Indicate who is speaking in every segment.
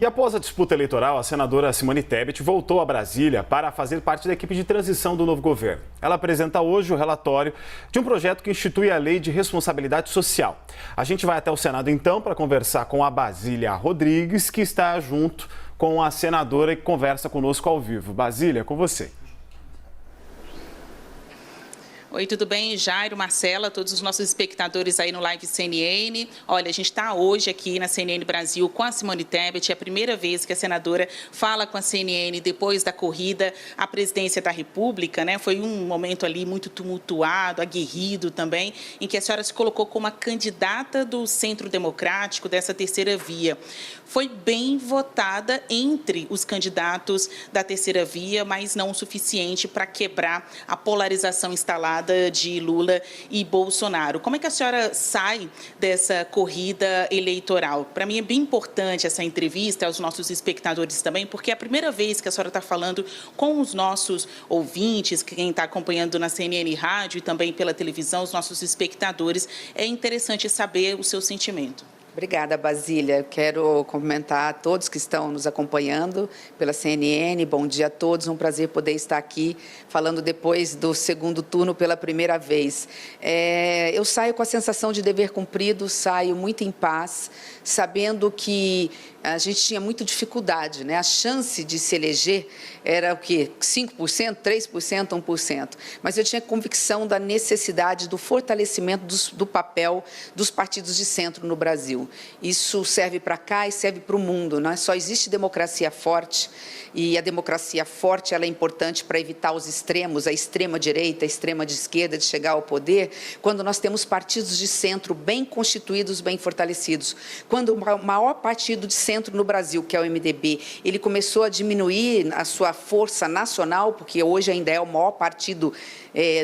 Speaker 1: E após a disputa eleitoral, a senadora Simone Tebet voltou a Brasília para fazer parte da equipe de transição do novo governo. Ela apresenta hoje o relatório de um projeto que institui a Lei de Responsabilidade Social. A gente vai até o Senado então para conversar com a Basília Rodrigues, que está junto com a senadora e conversa conosco ao vivo. Basília, com você.
Speaker 2: Oi, tudo bem? Jairo, Marcela, todos os nossos espectadores aí no Live CNN. Olha, a gente está hoje aqui na CNN Brasil com a Simone Tebet. É a primeira vez que a senadora fala com a CNN depois da corrida à presidência da República, né? Foi um momento ali muito tumultuado, aguerrido também, em que a senhora se colocou como a candidata do Centro Democrático dessa terceira via. Foi bem votada entre os candidatos da terceira via, mas não o suficiente para quebrar a polarização instalada de Lula e Bolsonaro. Como é que a senhora sai dessa corrida eleitoral? Para mim é bem importante essa entrevista, aos nossos espectadores também, porque é a primeira vez que a senhora está falando com os nossos ouvintes, quem está acompanhando na CNN Rádio e também pela televisão, os nossos espectadores. É interessante saber o seu sentimento.
Speaker 3: Obrigada, Basília. Quero cumprimentar a todos que estão nos acompanhando pela CNN. Bom dia a todos. Um prazer poder estar aqui falando depois do segundo turno pela primeira vez. Eu saio com a sensação de dever cumprido, saio muito em paz, sabendo que a gente tinha muita dificuldade, né? A chance de se eleger era o quê? 5%, 3%, 1%. Mas eu tinha convicção da necessidade do fortalecimento do papel dos partidos de centro no Brasil. Isso serve para cá e serve para o mundo, né? Só existe democracia forte, e a democracia forte ela é importante para evitar os extremos, a extrema-direita, a extrema-esquerda, de chegar ao poder, quando nós temos partidos de centro bem constituídos, bem fortalecidos. Quando o maior partido de centro no Brasil, que é o MDB, ele começou a diminuir a sua força nacional, porque hoje ainda é o maior partido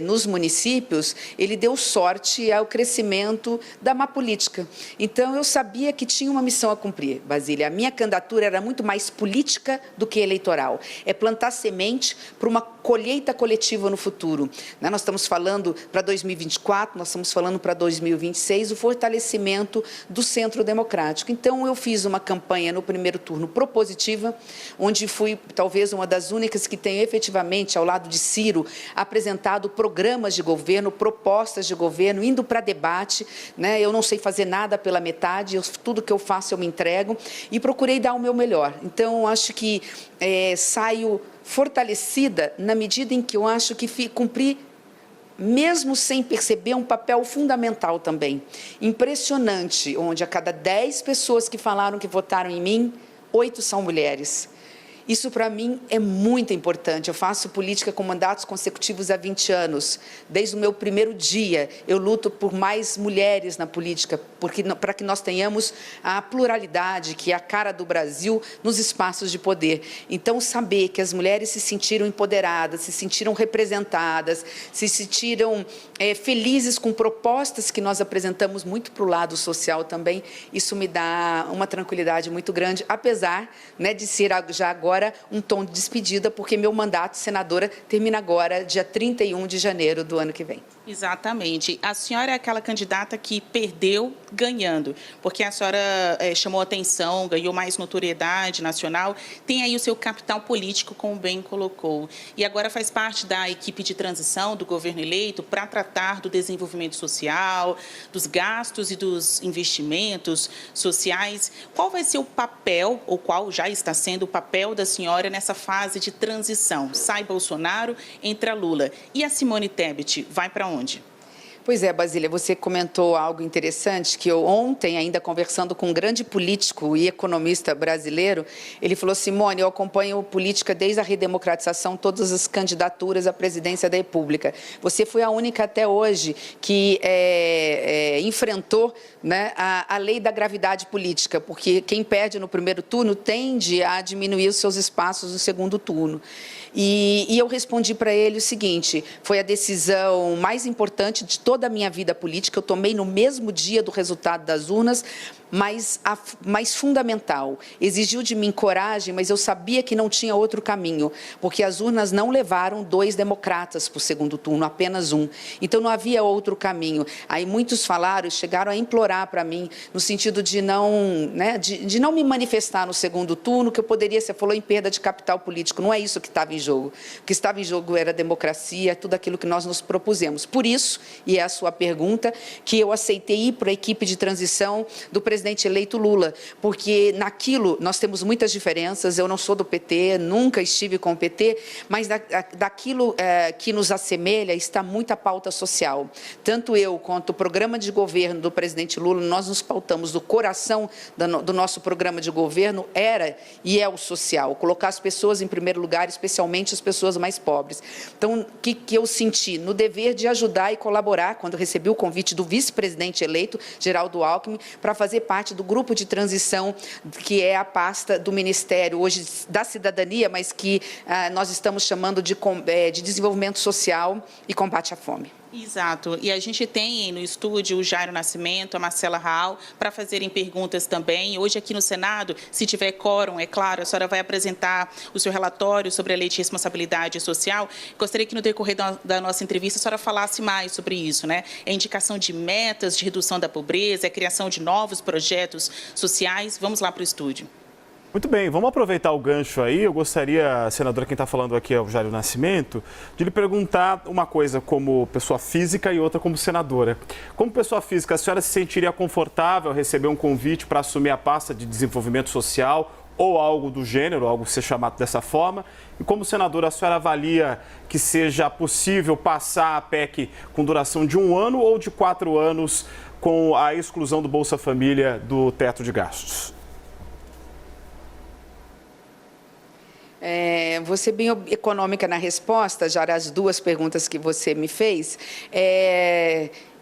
Speaker 3: nos municípios, ele deu sorte ao crescimento da má política. Então, eu sabia que tinha uma missão a cumprir, Basília. A minha candidatura era muito mais política do que eleitoral. É plantar semente para uma colheita coletiva no futuro. Nós estamos falando para 2024, nós estamos falando para 2026, o fortalecimento do Centro Democrático. Então, eu fiz uma campanha no primeiro turno propositiva, onde fui talvez uma das únicas que tenho efetivamente, ao lado de Ciro, apresentado programas de governo, propostas de governo, indo para debate, né? Eu não sei fazer nada pela metade, tudo que eu faço eu me entrego e procurei dar o meu melhor. Então, acho que saio fortalecida na medida em que eu acho que cumpri, mesmo sem perceber, um papel fundamental também. Impressionante, onde a cada 10 pessoas que falaram que votaram em mim, 8 são mulheres. Isso, para mim, é muito importante. Eu faço política com mandatos consecutivos há 20 anos. Desde o meu primeiro dia, eu luto por mais mulheres na política, para que nós tenhamos a pluralidade, que é a cara do Brasil, nos espaços de poder. Então, saber que as mulheres se sentiram empoderadas, se sentiram representadas, se sentiram felizes com propostas que nós apresentamos muito para o lado social também, isso me dá uma tranquilidade muito grande, apesar, né, de ser já agora um tom de despedida, porque meu mandato de senadora termina agora, dia 31 de janeiro do ano que vem.
Speaker 2: Exatamente. A senhora é aquela candidata que perdeu ganhando, porque a senhora chamou atenção, ganhou mais notoriedade nacional, tem aí o seu capital político, como bem colocou. E agora faz parte da equipe de transição do governo eleito para tratar do desenvolvimento social, dos gastos e dos investimentos sociais. Qual vai ser o papel, ou qual já está sendo o papel da senhora nessa fase de transição? Sai Bolsonaro, entra Lula. E a Simone Tebet vai para onde?
Speaker 3: Pois é, Basília, você comentou algo interessante, que eu ontem, ainda conversando com um grande político e economista brasileiro, ele falou: Simone, eu acompanho política desde a redemocratização, todas as candidaturas à presidência da República. Você foi a única até hoje que enfrentou, né, a lei da gravidade política, porque quem perde no primeiro turno tende a diminuir os seus espaços no segundo turno. E eu respondi para ele o seguinte: foi a decisão mais importante de toda a minha vida política. Eu tomei no mesmo dia do resultado das urnas, mas mais fundamental. Exigiu de mim coragem, mas eu sabia que não tinha outro caminho, porque as urnas não levaram 2 democratas para o segundo turno, apenas um. Então, não havia outro caminho. Aí muitos chegaram a implorar para mim, no sentido de não, de não me manifestar no segundo turno, que eu poderia, você falou em perda de capital político, não é isso que estava em jogo. O que estava em jogo era a democracia, tudo aquilo que nós nos propusemos. Por isso, e é a sua pergunta, que eu aceitei ir para a equipe de transição do presidente eleito Lula, porque naquilo nós temos muitas diferenças, eu não sou do PT, nunca estive com o PT, mas daquilo que nos assemelha está muita pauta social. Tanto eu quanto o programa de governo do presidente Lula, nós nos pautamos do coração do nosso programa de governo, era e é o social, colocar as pessoas em primeiro lugar, especialmente as pessoas mais pobres. Então, o que eu senti? No dever de ajudar e colaborar, quando eu recebi o convite do vice-presidente eleito, Geraldo Alckmin, para fazer parte do grupo de transição, que é a pasta do Ministério, hoje, da Cidadania, mas que nós estamos chamando de Desenvolvimento Social e Combate à Fome.
Speaker 2: Exato. E a gente tem no estúdio o Jairo Nascimento, a Marcela Raal, para fazerem perguntas também. Hoje aqui no Senado, se tiver quórum, é claro, a senhora vai apresentar o seu relatório sobre a Lei de Responsabilidade Social. Gostaria que no decorrer da nossa entrevista a senhora falasse mais sobre isso, né? É indicação de metas de redução da pobreza, é criação de novos projetos sociais. Vamos lá para o estúdio.
Speaker 1: Muito bem, vamos aproveitar o gancho aí. Eu gostaria, senadora, quem está falando aqui é o Jairo Nascimento, de lhe perguntar uma coisa como pessoa física e outra como senadora. Como pessoa física, a senhora se sentiria confortável ao receber um convite para assumir a pasta de desenvolvimento social ou algo do gênero, algo ser chamado dessa forma? E como senadora, a senhora avalia que seja possível passar a PEC com duração de 1 ano ou de 4 anos com a exclusão do Bolsa Família do teto de gastos?
Speaker 3: Vou ser bem econômica na resposta, já as 2 perguntas que você me fez.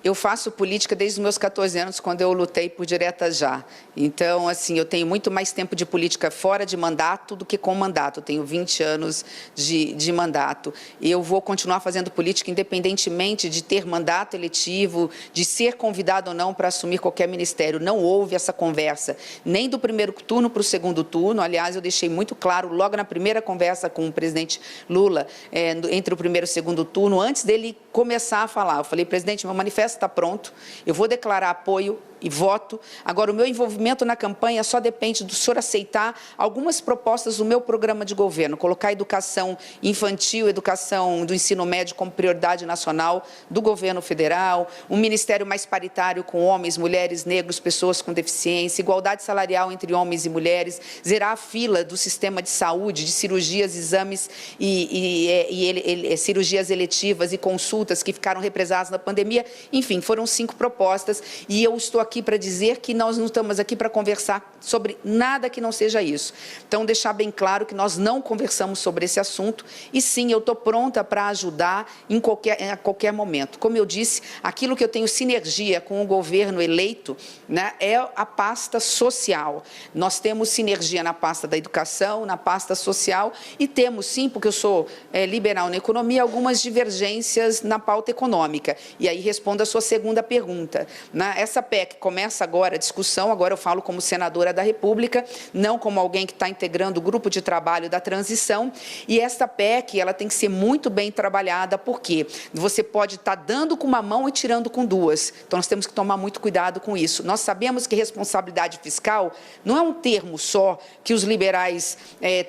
Speaker 3: Eu faço política desde os meus 14 anos, quando eu lutei por Direta Já. Então, assim, eu tenho muito mais tempo de política fora de mandato do que com mandato. Eu tenho 20 anos de mandato. E eu vou continuar fazendo política independentemente de ter mandato eletivo, de ser convidado ou não para assumir qualquer ministério. Não houve essa conversa, nem do primeiro turno para o segundo turno. Aliás, eu deixei muito claro, logo na primeira conversa com o presidente Lula, entre o primeiro e o segundo turno, antes dele começar a falar. Eu falei, presidente, meu manifesto está pronto, eu vou declarar apoio e voto. Agora, o meu envolvimento na campanha só depende do senhor aceitar algumas propostas do meu programa de governo, colocar a educação infantil, educação do ensino médio como prioridade nacional do governo federal, um ministério mais paritário com homens, mulheres, negros, pessoas com deficiência, igualdade salarial entre homens e mulheres, zerar a fila do sistema de saúde, de cirurgias, exames e cirurgias eletivas e consultas que ficaram represadas na pandemia. Enfim, foram 5 propostas e eu estou aqui para dizer que nós não estamos aqui para conversar sobre nada que não seja isso. Então, deixar bem claro que nós não conversamos sobre esse assunto e, sim, eu estou pronta para ajudar a qualquer momento. Como eu disse, aquilo que eu tenho sinergia com o governo eleito, né, é a pasta social. Nós temos sinergia na pasta da educação, na pasta social e temos, sim, porque eu sou liberal na economia, algumas divergências na pauta econômica. E aí respondo a sua segunda pergunta. Essa PEC começa agora a discussão, agora eu falo como senadora da República, não como alguém que está integrando o grupo de trabalho da transição, e esta PEC ela tem que ser muito bem trabalhada, porque você pode estar dando com uma mão e tirando com 2, então nós temos que tomar muito cuidado com isso. Nós sabemos que responsabilidade fiscal não é um termo só que os liberais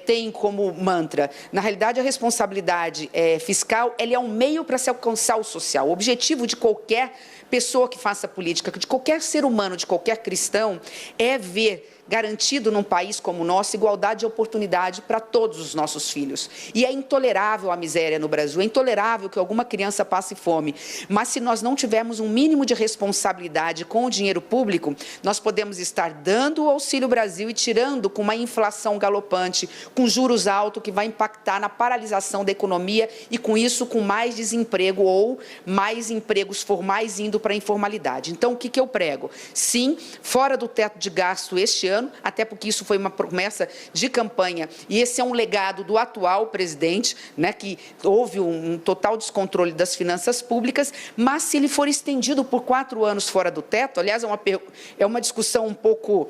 Speaker 3: têm como mantra. Na realidade, a responsabilidade fiscal ela é um meio para se alcançar o social. O objetivo de qualquer pessoa que faça política, de qualquer ser humano, de qualquer cristão, é ver garantido num país como o nosso igualdade de oportunidade para todos os nossos filhos. E é intolerável a miséria no Brasil, é intolerável que alguma criança passe fome. Mas se nós não tivermos um mínimo de responsabilidade com o dinheiro público, nós podemos estar dando o Auxílio Brasil e tirando com uma inflação galopante, com juros altos que vai impactar na paralisação da economia e com isso com mais desemprego ou mais empregos formais indo para a informalidade. Então, o que eu prego? Sim, fora do teto de gasto este ano, ano, até porque isso foi uma promessa de campanha e esse é um legado do atual presidente, né, que houve um total descontrole das finanças públicas, mas se ele for estendido por 4 anos fora do teto, aliás, é uma discussão um pouco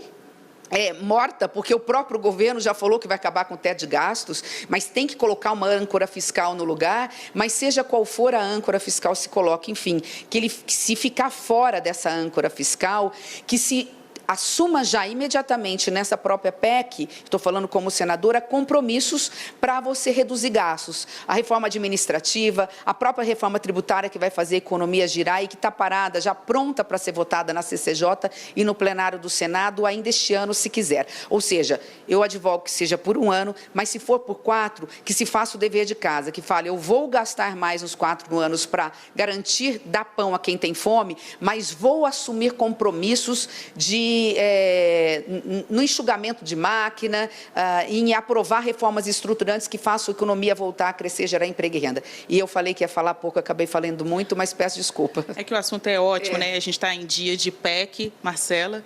Speaker 3: morta, porque o próprio governo já falou que vai acabar com o teto de gastos, mas tem que colocar uma âncora fiscal no lugar, mas seja qual for a âncora fiscal se coloque, enfim, que ele, se ficar fora dessa âncora fiscal, que se assuma já imediatamente nessa própria PEC, estou falando como senadora, compromissos para você reduzir gastos. A reforma administrativa, a própria reforma tributária que vai fazer a economia girar e que está parada, já pronta para ser votada na CCJ e no plenário do Senado ainda este ano, se quiser. Ou seja, eu advogo que seja por 1 ano, mas se for por 4, que se faça o dever de casa, que fale, eu vou gastar mais nos 4 anos para garantir dar pão a quem tem fome, mas vou assumir compromissos no enxugamento de máquina, em aprovar reformas estruturantes que façam a economia voltar a crescer, gerar emprego e renda. E eu falei que ia falar pouco, acabei falando muito, mas peço desculpa.
Speaker 2: É que o assunto é ótimo, né? A gente está em dia de PEC. Marcela?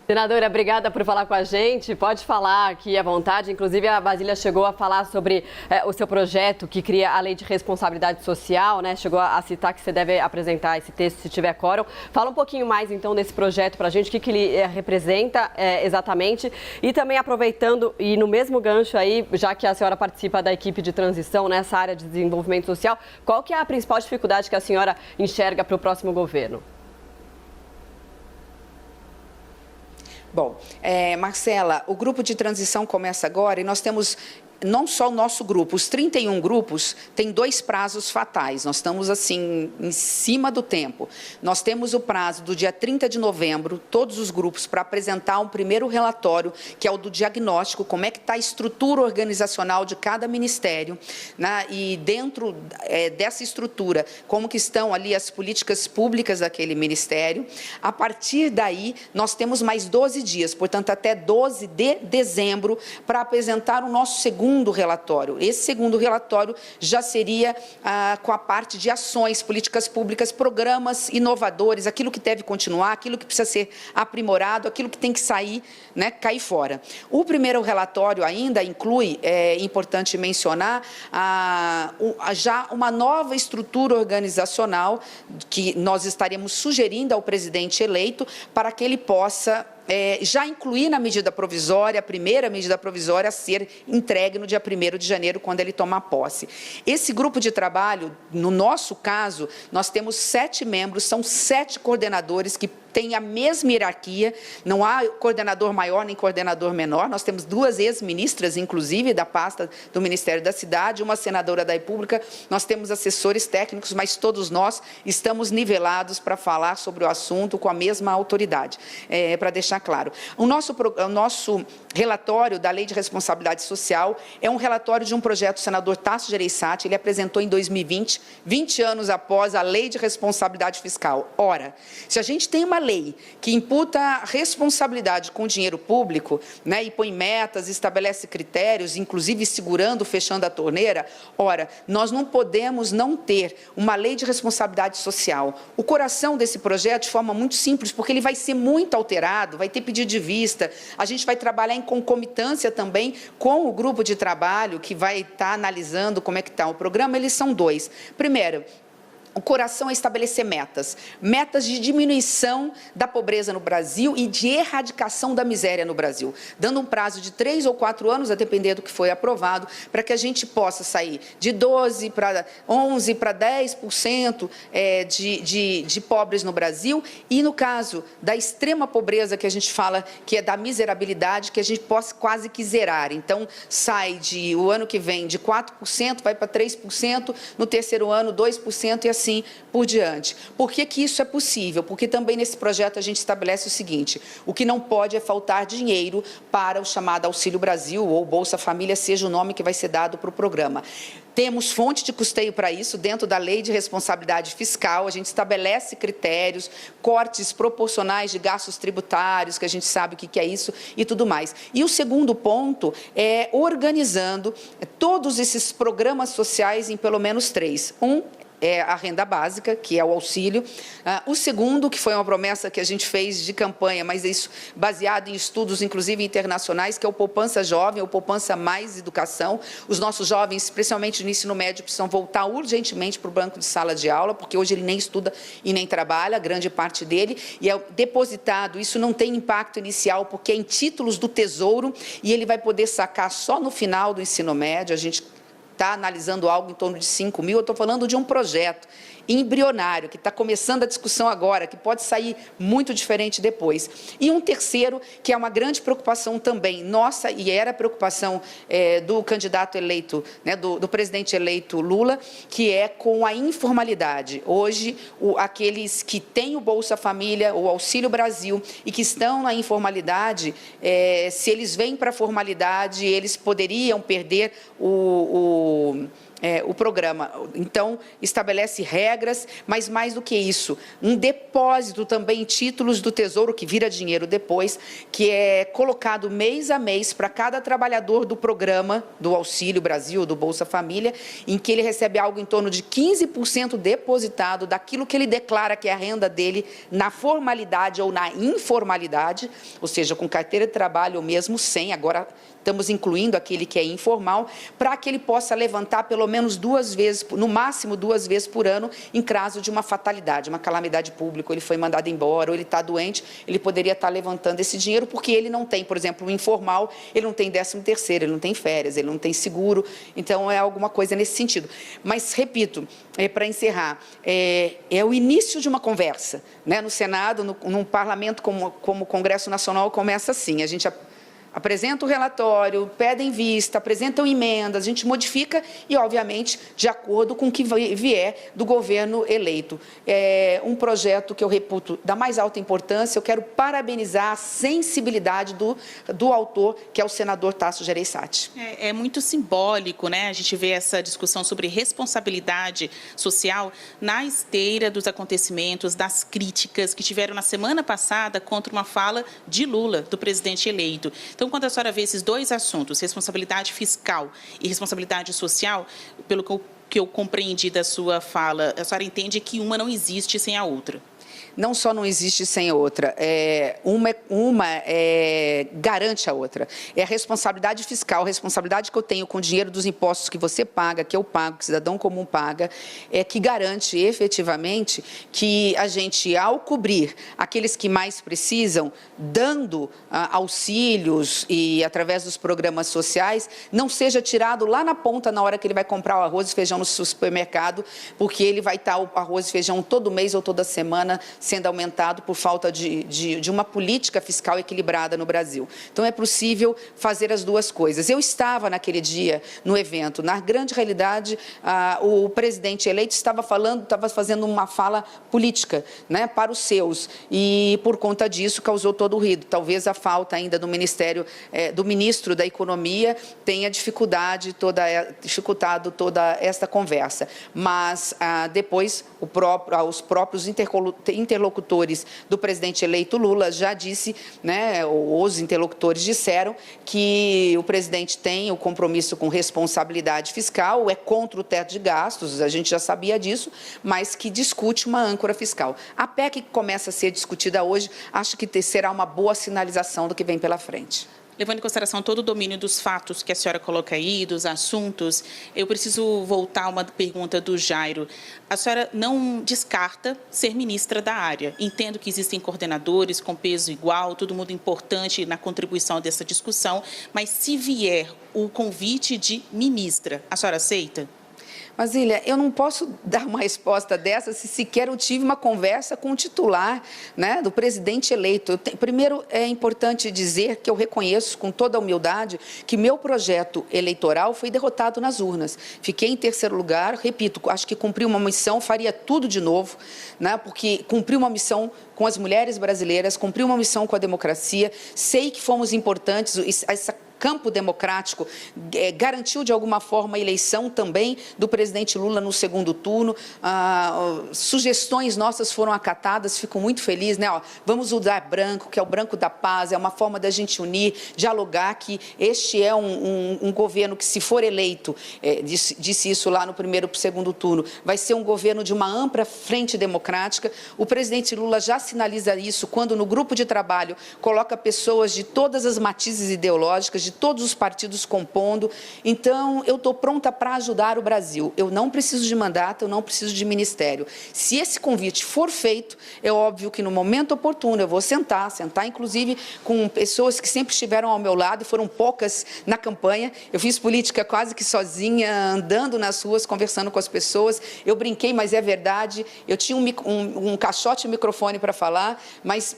Speaker 4: Senadora, obrigada por falar com a gente. Pode falar aqui à vontade. Inclusive, a Basília chegou a falar sobre o seu projeto que cria a Lei de Responsabilidade Social, né? Chegou a citar que você deve apresentar esse texto se tiver quórum. Fala um pouquinho mais, então, desse projeto para a gente, o que ele representa exatamente. E também aproveitando, e no mesmo gancho aí, já que a senhora participa da equipe de transição nessa área de desenvolvimento social, qual que é a principal dificuldade que a senhora enxerga para o próximo governo?
Speaker 3: Bom, Marcela, o grupo de transição começa agora e nós temos não só o nosso grupo, os 31 grupos têm 2 prazos fatais. Nós estamos, assim, em cima do tempo. Nós temos o prazo do dia 30 de novembro, todos os grupos, para apresentar um primeiro relatório, que é o do diagnóstico, como é que está a estrutura organizacional de cada ministério, né? E dentro dessa estrutura, como que estão ali as políticas públicas daquele ministério. A partir daí, nós temos mais 12 dias, portanto, até 12 de dezembro, para apresentar o nosso segundo relatório. Esse segundo relatório já seria com a parte de ações, políticas públicas, programas inovadores, aquilo que deve continuar, aquilo que precisa ser aprimorado, aquilo que tem que sair, né, cair fora. O primeiro relatório ainda inclui, é importante mencionar, já uma nova estrutura organizacional que nós estaremos sugerindo ao presidente eleito para que ele possa já incluir na medida provisória, a primeira medida provisória a ser entregue no dia 1º de janeiro, quando ele tomar posse. Esse grupo de trabalho, no nosso caso, nós temos 7 membros, são 7 coordenadores que têm a mesma hierarquia, não há coordenador maior nem coordenador menor, nós temos 2 ex-ministras, inclusive, da pasta do Ministério da Cidade, uma senadora da República, nós temos assessores técnicos, mas todos nós estamos nivelados para falar sobre o assunto com a mesma autoridade, para deixar claro. O nosso relatório da Lei de Responsabilidade Social é um relatório de um projeto do senador Tasso Gereissati, ele apresentou em 2020, 20 anos após a Lei de Responsabilidade Fiscal. Ora, se a gente tem uma lei que imputa responsabilidade com o dinheiro público, né, e põe metas, estabelece critérios, inclusive segurando, fechando a torneira, ora, nós não podemos não ter uma lei de responsabilidade social. O coração desse projeto, de forma muito simples, porque ele vai ser muito alterado, vai ter pedido de vista, a gente vai trabalhar em concomitância também com o grupo de trabalho que vai estar analisando como é que está o programa, eles são 2. Primeiro, o coração é estabelecer metas de diminuição da pobreza no Brasil e de erradicação da miséria no Brasil, dando um prazo de 3 ou 4 anos, a depender do que foi aprovado, para que a gente possa sair de 12 para 11 para 10% de pobres no Brasil e, no caso da extrema pobreza que a gente fala, que é da miserabilidade, que a gente possa quase que zerar. Então, sai o ano que vem de 4%, vai para 3%, no terceiro ano 2% e assim por diante. Por que que isso é possível? Porque também nesse projeto a gente estabelece o seguinte, o que não pode é faltar dinheiro para o chamado Auxílio Brasil ou Bolsa Família, seja o nome que vai ser dado para o programa. Temos fonte de custeio para isso dentro da Lei de Responsabilidade Fiscal, a gente estabelece critérios, cortes proporcionais de gastos tributários, que a gente sabe o que é isso e tudo mais. E o segundo ponto é organizando todos esses programas sociais em pelo menos 3. é a renda básica, que é o auxílio. O segundo, que foi uma promessa que a gente fez de campanha, mas isso baseado em estudos, inclusive internacionais, que é o Poupança Jovem, o Poupança Mais Educação. Os nossos jovens, especialmente no ensino médio, precisam voltar urgentemente para o banco de sala de aula, porque hoje ele nem estuda e nem trabalha, grande parte dele, e é depositado. Isso não tem impacto inicial, porque é em títulos do Tesouro, e ele vai poder sacar só no final do ensino médio. A gente está analisando algo em torno de 5 mil, eu estou falando de um projeto embrionário, que está começando a discussão agora, que pode sair muito diferente depois. E um terceiro, que é uma grande preocupação também nossa, e era preocupação do candidato eleito, né, do presidente eleito Lula, que é com a informalidade. Hoje, aqueles que têm o Bolsa Família, o Auxílio Brasil, e que estão na informalidade, se eles vêm para a formalidade, eles poderiam perder o programa. Então, estabelece regras, mas mais do que isso, um depósito também em títulos do Tesouro, que vira dinheiro depois, que é colocado mês a mês para cada trabalhador do programa do Auxílio Brasil, do Bolsa Família, em que ele recebe algo em torno de 15% depositado daquilo que ele declara que é a renda dele na formalidade ou na informalidade, ou seja, com carteira de trabalho ou mesmo sem, agora estamos incluindo aquele que é informal, para que ele possa levantar pelo menos 2 vezes, no máximo 2 vezes por ano, em caso de uma fatalidade, uma calamidade pública, ou ele foi mandado embora, ou ele está doente, ele poderia estar levantando esse dinheiro, porque ele não tem, por exemplo, o informal, ele não tem 13º, ele não tem férias, ele não tem seguro, então é alguma coisa nesse sentido. Mas, repito, para encerrar, é o início de uma conversa, né? No Senado, num parlamento como o Congresso Nacional, começa assim, a gente apresenta o relatório, pedem vista, apresentam emendas, a gente modifica e, obviamente, de acordo com o que vier do governo eleito. É um projeto que eu reputo da mais alta importância. Eu quero parabenizar a sensibilidade do autor, que é o senador Tasso Gereissati.
Speaker 2: É muito simbólico, né? A gente vê essa discussão sobre responsabilidade social na esteira dos acontecimentos, das críticas que tiveram na semana passada contra uma fala de Lula, do presidente eleito. Então, quando a senhora vê esses 2 assuntos, responsabilidade fiscal e responsabilidade social, pelo que eu compreendi da sua fala, a senhora entende que uma não existe sem a outra?
Speaker 3: Não só não existe sem a outra, uma garante a outra. É a responsabilidade fiscal, a responsabilidade que eu tenho com o dinheiro dos impostos que você paga, que eu pago, que o cidadão comum paga, que garante efetivamente que a gente, ao cobrir aqueles que mais precisam, dando auxílios e através dos programas sociais, não seja tirado lá na ponta na hora que ele vai comprar o arroz e feijão no supermercado, porque ele vai estar o arroz e feijão todo mês ou toda semana sendo aumentado por falta de uma política fiscal equilibrada no Brasil. Então, é possível fazer as 2 coisas. Eu estava naquele dia no evento. Na grande realidade, o presidente eleito estava fazendo uma fala política, né, para os seus, e por conta disso causou todo o ruído. Talvez a falta ainda do ministro da Economia tenha dificultado toda esta conversa. Mas depois os próprios interlocutores do presidente eleito Lula já disse, né, os interlocutores disseram que o presidente tem o compromisso com responsabilidade fiscal, é contra o teto de gastos, a gente já sabia disso, mas que discute uma âncora fiscal. A PEC que começa a ser discutida hoje, acho que será uma boa sinalização do que vem pela frente.
Speaker 2: Levando em consideração todo o domínio dos fatos que a senhora coloca aí, dos assuntos, eu preciso voltar a uma pergunta do Jairo. A senhora não descarta ser ministra da área. Entendo que existem coordenadores com peso igual, todo mundo importante na contribuição dessa discussão, mas se vier o convite de ministra, a senhora aceita?
Speaker 3: Mas, Ilha, eu não posso dar uma resposta dessa se sequer eu tive uma conversa com o titular, né, do presidente eleito. Primeiro, é importante dizer que eu reconheço, com toda a humildade, que meu projeto eleitoral foi derrotado nas urnas. Fiquei em 3º lugar, repito, acho que cumpri uma missão, faria tudo de novo, né, porque cumpri uma missão com as mulheres brasileiras, cumpri uma missão com a democracia, sei que fomos importantes, essa campo democrático garantiu de alguma forma a eleição também do presidente Lula no segundo turno. Sugestões nossas foram acatadas, fico muito feliz, né? Vamos usar branco, que é o branco da paz, é uma forma da gente unir, dialogar, que este é um governo que, se for eleito, disse isso lá no primeiro para o segundo turno, vai ser um governo de uma ampla frente democrática. O presidente Lula já sinaliza isso quando no grupo de trabalho coloca pessoas de todas as matizes ideológicas, de todos os partidos compondo. Então, eu estou pronta para ajudar o Brasil. Eu não preciso de mandato, eu não preciso de ministério. Se esse convite for feito, é óbvio que no momento oportuno eu vou sentar inclusive com pessoas que sempre estiveram ao meu lado, e foram poucas na campanha. Eu fiz política quase que sozinha, andando nas ruas, conversando com as pessoas. Eu brinquei, mas é verdade. Eu tinha um caixote e um microfone para falar, mas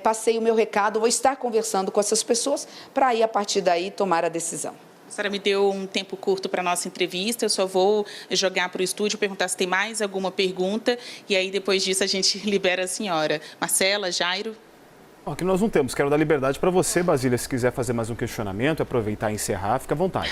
Speaker 3: passei o meu recado, vou estar conversando com essas pessoas para aí, a partir daí, tomar a decisão.
Speaker 2: A senhora me deu um tempo curto para a nossa entrevista, eu só vou jogar para o estúdio, perguntar se tem mais alguma pergunta, e aí depois disso a gente libera a senhora. Marcela, Jairo?
Speaker 1: Aqui nós não temos, quero dar liberdade para você, Basília, se quiser fazer mais um questionamento, aproveitar e encerrar, fica à vontade.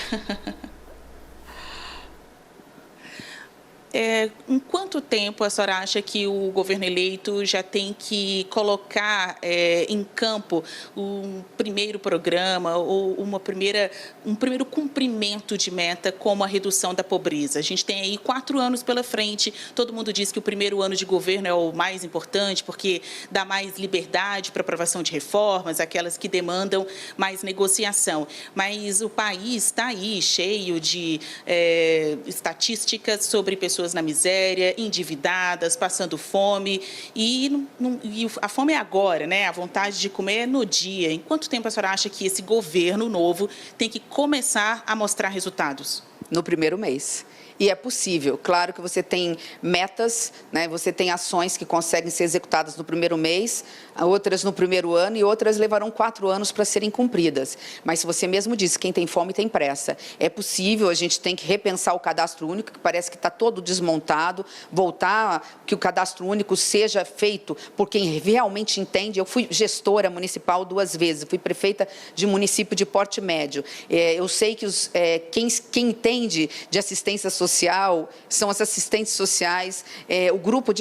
Speaker 2: Em quanto tempo a senhora acha que o governo eleito já tem que colocar em campo um primeiro programa ou um primeiro cumprimento de meta, como a redução da pobreza? A gente tem aí 4 anos pela frente, todo mundo diz que o primeiro ano de governo é o mais importante, porque dá mais liberdade para aprovação de reformas, aquelas que demandam mais negociação. Mas o país está aí cheio de estatísticas sobre pessoas na miséria, endividadas, passando fome, e a fome é agora, né? A vontade de comer é no dia. Em quanto tempo a senhora acha que esse governo novo tem que começar a mostrar resultados?
Speaker 3: No primeiro mês. E é possível. Claro que você tem metas, né? Você tem ações que conseguem ser executadas no primeiro mês, outras no primeiro ano, e outras levarão 4 anos para serem cumpridas. Mas, se você mesmo disse, quem tem fome tem pressa. É possível, a gente tem que repensar o cadastro único, que parece que está todo desmontado, voltar que o cadastro único seja feito por quem realmente entende. Eu fui gestora municipal 2 vezes, fui prefeita de município de porte médio. Eu sei que quem entende de assistência social são as assistentes sociais, o grupo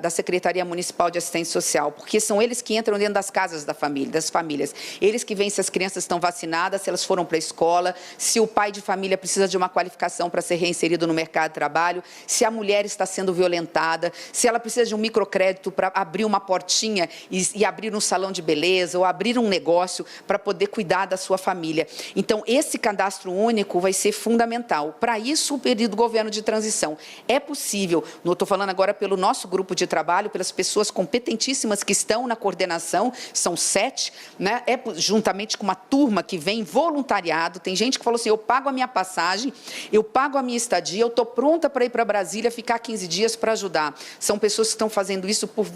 Speaker 3: da Secretaria Municipal de Assistência Social, porque são eles que entram dentro das casas das famílias. Eles que veem se as crianças estão vacinadas, se elas foram para a escola, se o pai de família precisa de uma qualificação para ser reinserido no mercado de trabalho, se a mulher está sendo violentada, se ela precisa de um microcrédito para abrir uma portinha e abrir um salão de beleza ou abrir um negócio para poder cuidar da sua família. Então, esse cadastro único vai ser fundamental. Para isso, o período do governo de transição. É possível, não estou falando agora pelo nosso grupo de trabalho, pelas pessoas competentíssimas que estão na coordenação, são 7, né? Juntamente com uma turma que vem voluntariado. Tem gente que falou assim, eu pago a minha passagem, eu pago a minha estadia, eu estou pronta para ir para Brasília, ficar 15 dias para ajudar. São pessoas que estão fazendo isso por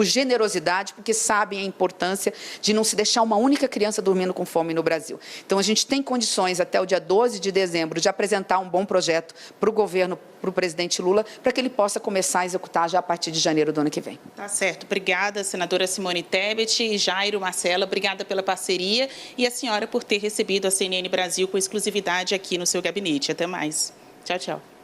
Speaker 3: generosidade, porque sabem a importância de não se deixar uma única criança dormindo com fome no Brasil. Então, a gente tem condições, até o dia 12 de dezembro, de apresentar um bom projeto para o governo, para o presidente Lula, para que ele possa começar a executar já a partir de janeiro do ano que vem.
Speaker 2: Tá certo. Obrigada, senadora Simone Tebet, Jairo, Marcela, obrigada pela parceria e a senhora por ter recebido a CNN Brasil com exclusividade aqui no seu gabinete. Até mais. Tchau, tchau.